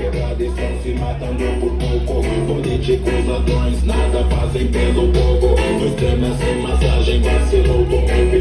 quebrada estão se matando por pouco. Políticos ladrões nada fazem pelo povo. No extremo sem massagem vacilou do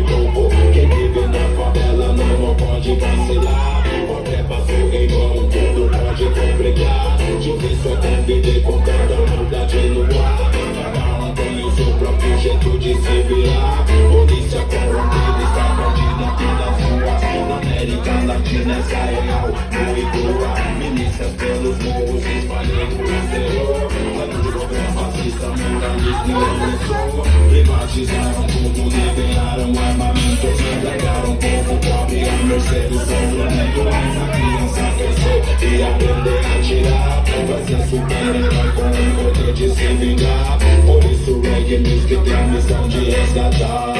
pouco. Quem vive na favela não pode vacilar. Qualquer passo em vão, tudo pode complicar. Difícil é conviver com tanta maldade no ar. Cada um tem o seu próprio jeito de se virar. Polícia corrompida está bandida aqui nas ruas. Na América Latina essa é real, muito boa. Milícias pelos morros espalhando o terror. Plano de governo fascista, moralista e opressor. Privatizaram tudo, liberaram armamentos. Largaram o povo pobre à mercê do sofrimento. A criança crescer e aprender a tirar. Vai ser super-herói com o poder de se vingar. Por isso o Reggae Music tem a missão de resgatar.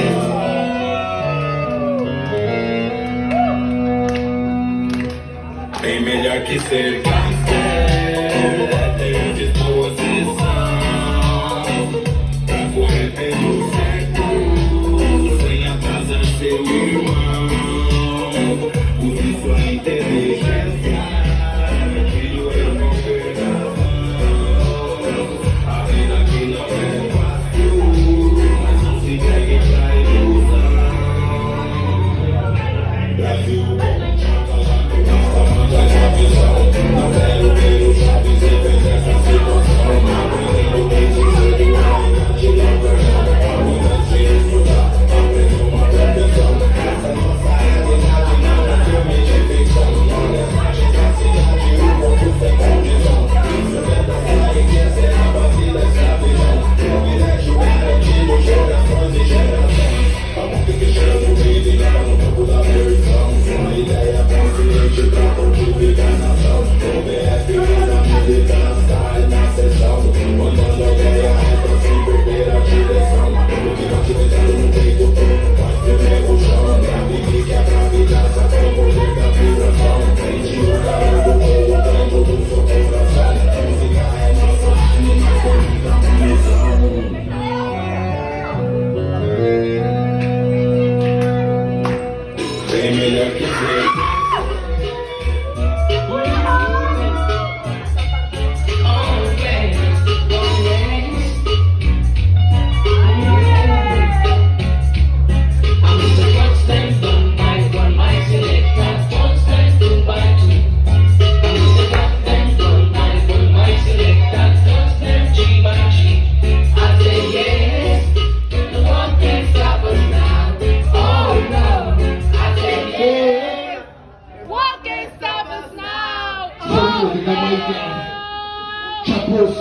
Bem melhor que ser gangster, é ter disposição pra correr pelo certo, sem atrasar seu irmão. Use sua inteligência, filho, eu não perco a mão. A vida aqui não é fácil, mas não se entregue pra ilusão. Brasil, não quero ver os chaves e ver essa situação. Aprendendo desde cedo a engatilhar verdade. Ao invés de estudar, aprendo uma profissão. Essa nossa realidade não é filme de ficção. Olha as margens da cidade, o mundo sem condição. Isso é dançar e quer a base da escravidão. Privilégio garantido gerações e gerações. A música que chama o vídeo no campo da versão. Uma ideia consciente pra fortificar a nação. O BF na militância e na sessão. Mandando a ideia reta sem perder a direção. O que vai te deixando no peito todo faz tremer o chão. Grave que a gravidade é o poder da vibração. Prende o calor do fogo dentro do seu coração. Música é nossa arte, mas corrida uma missão. Bem melhor que ser. Chapos,